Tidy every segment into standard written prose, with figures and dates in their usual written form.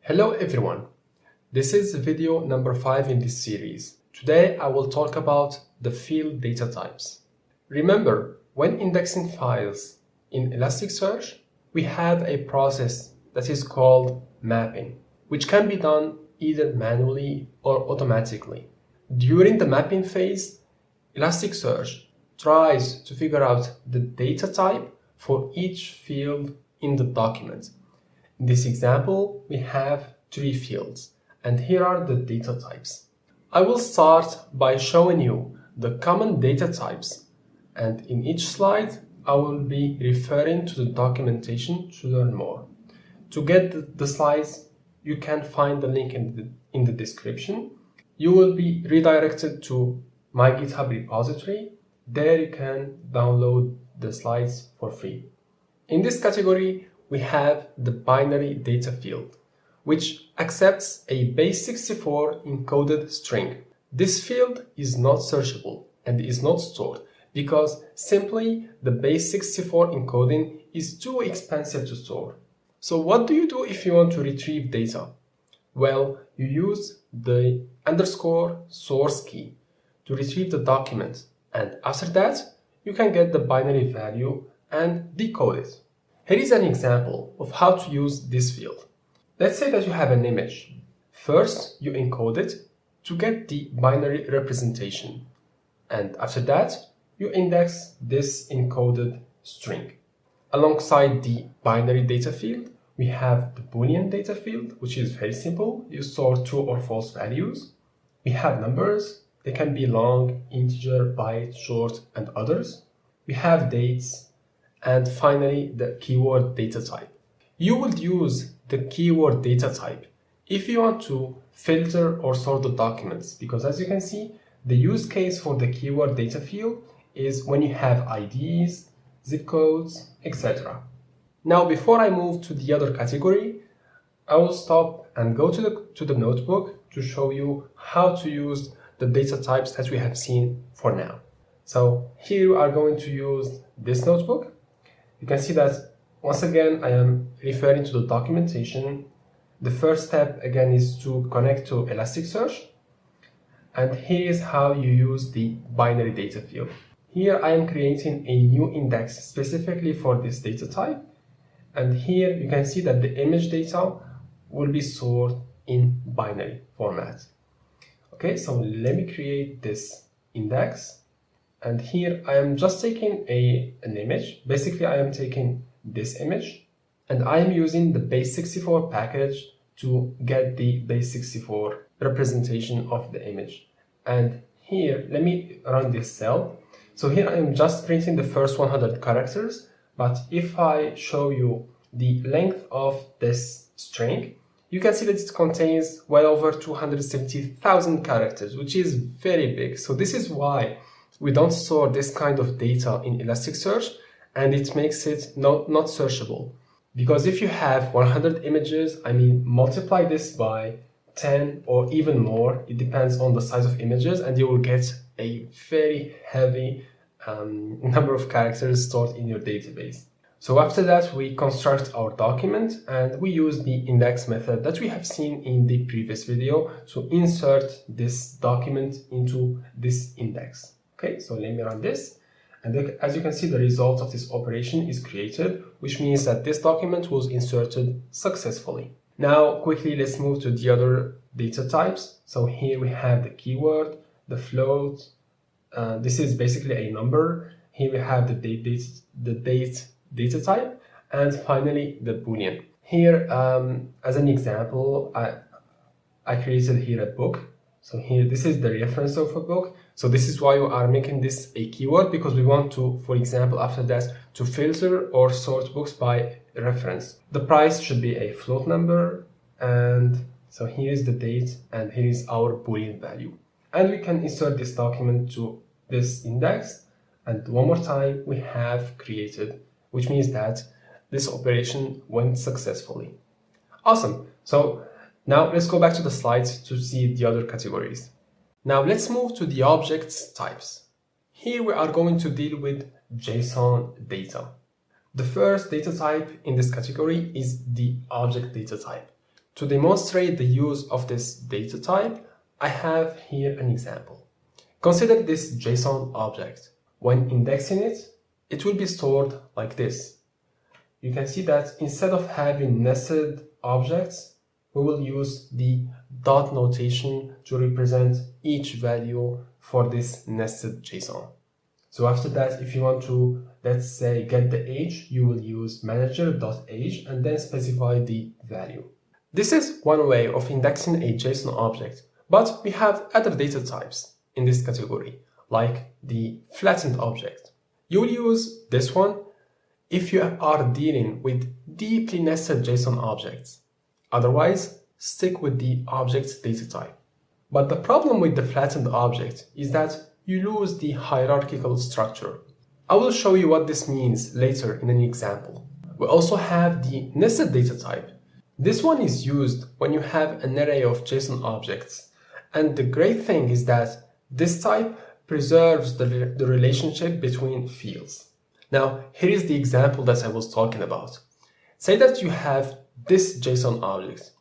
Hello everyone, this is video number 5 in this series. Today I will talk about the field data types. Remember, when indexing files in Elasticsearch, we have a process that is called mapping, which can be done either manually or automatically. During the mapping phase, Elasticsearch tries to figure out the data type for each field in the document. In this example, we have 3 fields, and here are the data types. I will start by showing you the common data types, and in each slide, I will be referring to the documentation to learn more. To get the slides, you can find the link in the description. You will be redirected to my GitHub repository. There you can download the slides for free. In this category, we have the binary data field, which accepts a base64 encoded string. This field is not searchable and is not stored because simply the base64 encoding is too expensive to store. So what do you do if you want to retrieve data? Well, you use the _source key to retrieve the document, and after that, you can get the binary value and decode it. Here is an example of how to use this field. Let's say that you have an image. First, you encode it to get the binary representation, and after that, you index this encoded string. Alongside the binary data field, we have the Boolean data field, which is very simple. You store true or false values. We have numbers. They can be long, integer, byte, short, and others. We have dates. And finally, the keyword data type. You will use the keyword data type if you want to filter or sort the documents, because as you can see, the use case for the keyword data field is when you have IDs, zip codes, etc. Now, before I move to the other category, I will stop and go to the notebook to show you how to use the data types that we have seen for now. So here we are going to use this notebook. You can see that once again I am referring to the documentation. The first step again is to connect to Elasticsearch, and here is how you use the binary data field. Here I am creating a new index specifically for this data type, and here you can see that the image data will be stored in binary format. Okay, so let me create this index. And here I am just taking an image. Basically, I am taking this image and I am using the base64 package to get the base64 representation of the image. And here, let me run this cell. So here I am just printing the first 100 characters, but if I show you the length of this string, you can see that it contains well over 270,000 characters, which is very big. So this is why we don't store this kind of data in Elasticsearch, and it makes it not searchable. Because if you have 100 images, multiply this by 10 or even more, it depends on the size of images, and you will get a very heavy number of characters stored in your database. So after that, we construct our document and we use the index method that we have seen in the previous video to insert this document into this index. Okay, so let me run this, and as you can see, the result of this operation is created, which means that this document was inserted successfully. Now, quickly, let's move to the other data types. So here we have the keyword, the float. This is basically a number. Here we have the date data type, and finally the Boolean. Here, as an example, I created here a book. So here, this is the reference of a book. So this is why we are making this a keyword, because we want to, for example, after that, to filter or sort books by reference. The price should be a float number, and so here is the date, and here is our Boolean value. And we can insert this document to this index, and one more time we have created, which means that this operation went successfully. Awesome. So now let's go back to the slides to see the other categories. Now let's move to the objects types. Here we are going to deal with JSON data. The first data type in this category is the object data type. To demonstrate the use of this data type, I have here an example. Consider this JSON object. When indexing it, it will be stored like this. You can see that instead of having nested objects, we will use the dot notation to represent each value for this nested JSON. So after that, if you want to, let's say, get the age, you will use manager.age and then specify the value. This is one way of indexing a JSON object, but we have other data types in this category, like the flattened object. You will use this one if you are dealing with deeply nested JSON objects. Otherwise, stick with the object's data type. But the problem with the flattened object is that you lose the hierarchical structure. I will show you what this means later in an example. We also have the nested data type. This one is used when you have an array of JSON objects. And the great thing is that this type preserves the relationship between fields. Now, here is the example that I was talking about. Say that you have this JSON object.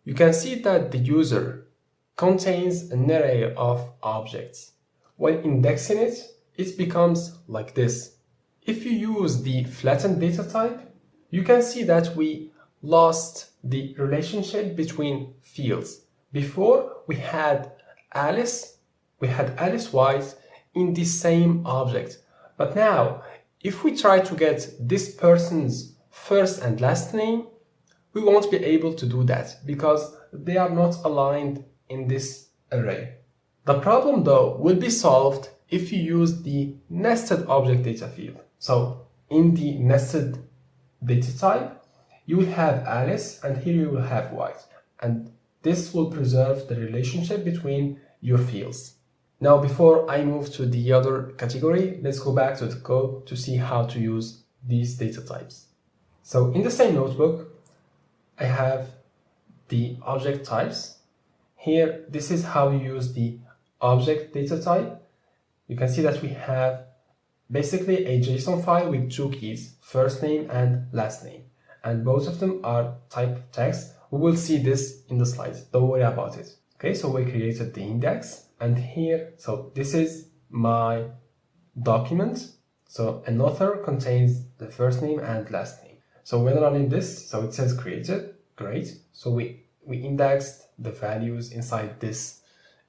You can see that the user contains an array of objects. When indexing it, it becomes like this. If you use the flattened data type, you can see that we lost the relationship between fields. Before, we had Alice White in the same object. But now, if we try to get this person's first and last name, we won't be able to do that because they are not aligned in this array. The problem though will be solved if you use the nested object data field. So in the nested data type, you will have Alice and here you will have White. And this will preserve the relationship between your fields. Now, before I move to the other category, let's go back to the code to see how to use these data types. So in the same notebook, I have the object types. Here, this is how you use the object data type. You can see that we have basically a JSON file with two keys, first name and last name. And both of them are type text. We will see this in the slides. Don't worry about it. Okay, so we created the index. And here, so this is my document. So an author contains the first name and last name. So when running this, so it says created, great. So we indexed the values inside this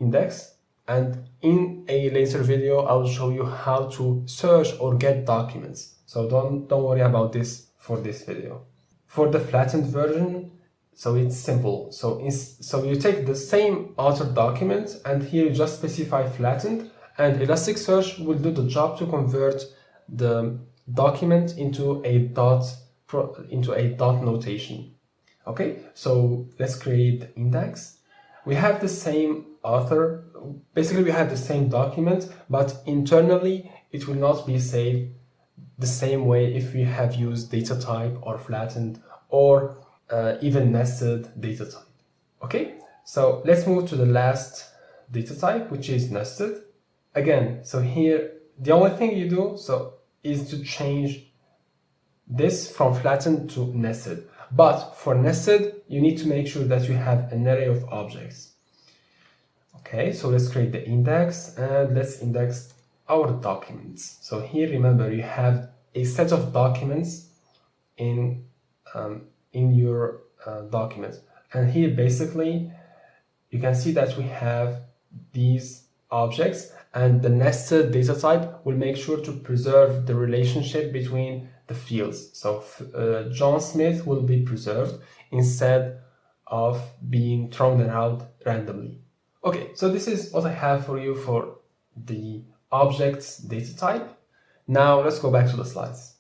index. And in a later video, I will show you how to search or get documents. So don't worry about this for this video. For the flattened version, so it's simple. So you take the same author document and here you just specify flattened and ElasticSearch will do the job to convert the document into a dot notation. Okay, so let's create the index. We have the same author, basically we have the same document, but internally it will not be saved the same way if we have used data type or flattened or even nested data type. Okay, so let's move to the last data type, which is nested. Again, so here the only thing you do is to change this from flattened to nested. But for nested, you need to make sure that you have an array of objects. Okay, so let's create the index and let's index our documents. So here, remember, you have a set of documents in your document. And here, basically, you can see that we have these objects and the nested data type will make sure to preserve the relationship between the fields. So John Smith will be preserved instead of being thrown out randomly. Okay, so this is what I have for you for the objects data type. Now let's go back to the slides.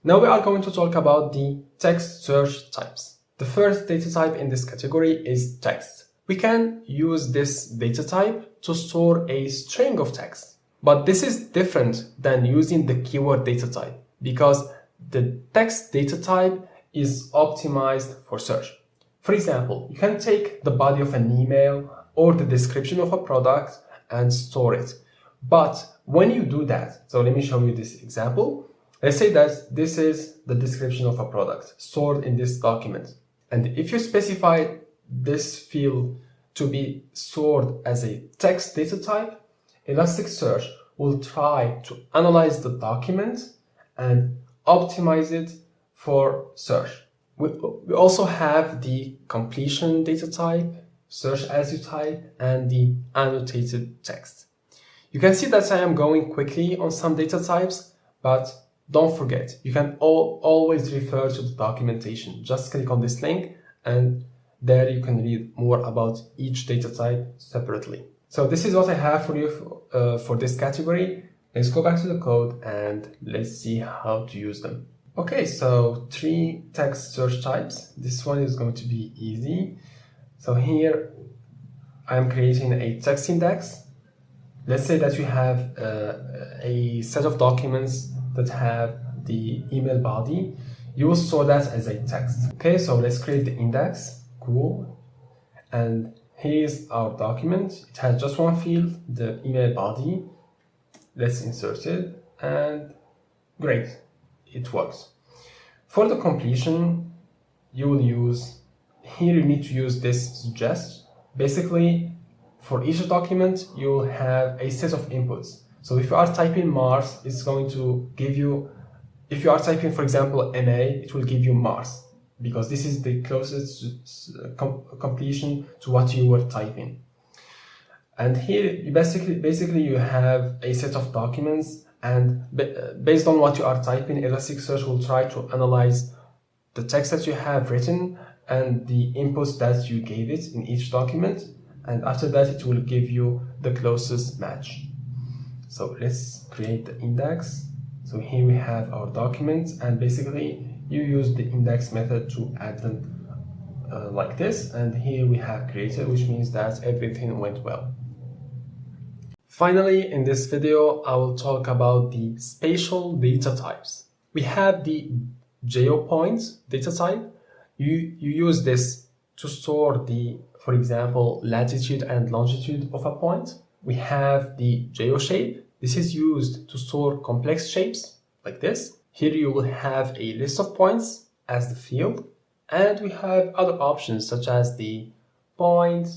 Now we are going to talk about the text search types. The first data type in this category is text. We can use this data type to store a string of text. But this is different than using the keyword data type because the text data type is optimized for search. For example, you can take the body of an email or the description of a product and store it. But when you do that, so let me show you this example. Let's say that this is the description of a product stored in this document. And if you specify this field to be stored as a text data type, ElasticSearch will try to analyze the document and optimize it for search. We also have the completion data type, search as you type, and the annotated text. You can see that I am going quickly on some data types, but don't forget, you can always refer to the documentation. Just click on this link and there you can read more about each data type separately. So this is what I have for you for this category. Let's go back to the code and let's see how to use them. Okay, so 3 text search types. This one is going to be easy. So here I'm creating a text index. Let's say that you have a set of documents that have the email body. You will store that as a text. Okay, so let's create the index. Cool. And here's our document. It has just one field, the email body. Let's insert it, and great, it works. For the completion, you will use, here you need to use this suggest. Basically, for each document, you will have a set of inputs. So if you are typing Mars, it's going to give you, if you are typing, for example, MA, it will give you Mars, because this is the closest completion to what you were typing. And here, you basically you have a set of documents, and based on what you are typing, ElasticSearch will try to analyze the text that you have written and the inputs that you gave it in each document. And after that, it will give you the closest match. So let's create the index. So here we have our documents, and basically you use the index method to add them like this. And here we have created, which means that everything went well. Finally, in this video, I will talk about the spatial data types. We have the geopoint data type. You use this to store the, for example, latitude and longitude of a point. We have the geoshape. This is used to store complex shapes like this. Here you will have a list of points as the field. And we have other options such as the point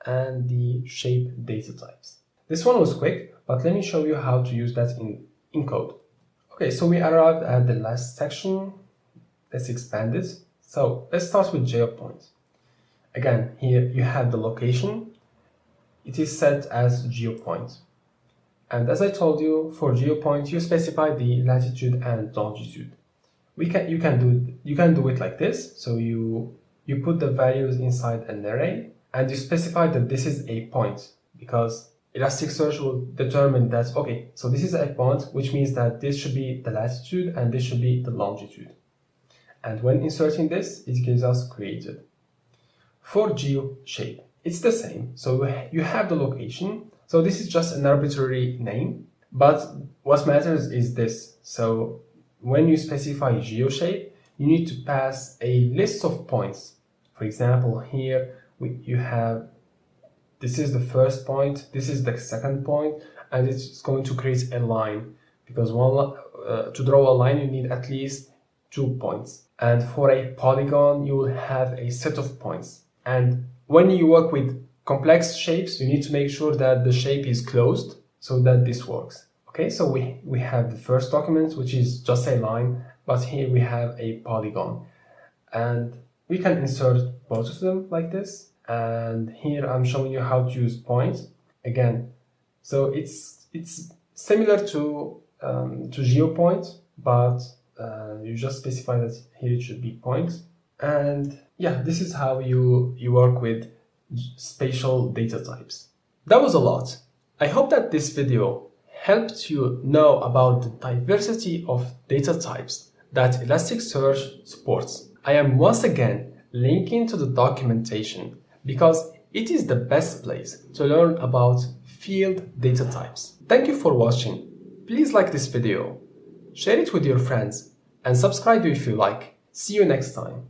and the shape data types. This one was quick, but let me show you how to use that in code. Okay, so we arrived at the last section. Let's expand it. So let's start with geopoint. Again, here you have the location. It is set as geopoint. And as I told you, for geopoint, you specify the latitude and longitude. You can do it like this. So you put the values inside an array, and you specify that this is a point, because ElasticSearch will determine that, okay, so this is a point, which means that this should be the latitude and this should be the longitude. And when inserting this, it gives us created. For geoshape, it's the same. So you have the location. So this is just an arbitrary name, but what matters is this. So when you specify geoshape, you need to pass a list of points. For example, here you have, this is the first point, this is the second point, and it's going to create a line, because to draw a line you need at least 2 points. And for a polygon, you will have a set of points. And when you work with complex shapes, you need to make sure that the shape is closed so that this works. Okay, so we have the first document, which is just a line, but here we have a polygon. And we can insert both of them like this. And here I'm showing you how to use point again. So it's similar to geopoint, but you just specify that here it should be point. And yeah, this is how you work with spatial data types. That was a lot. I hope that this video helped you know about the diversity of data types that ElasticSearch supports. I am once again linking to the documentation, because it is the best place to learn about field data types. Thank you for watching. Please like this video, share it with your friends, and subscribe if you like. See you next time.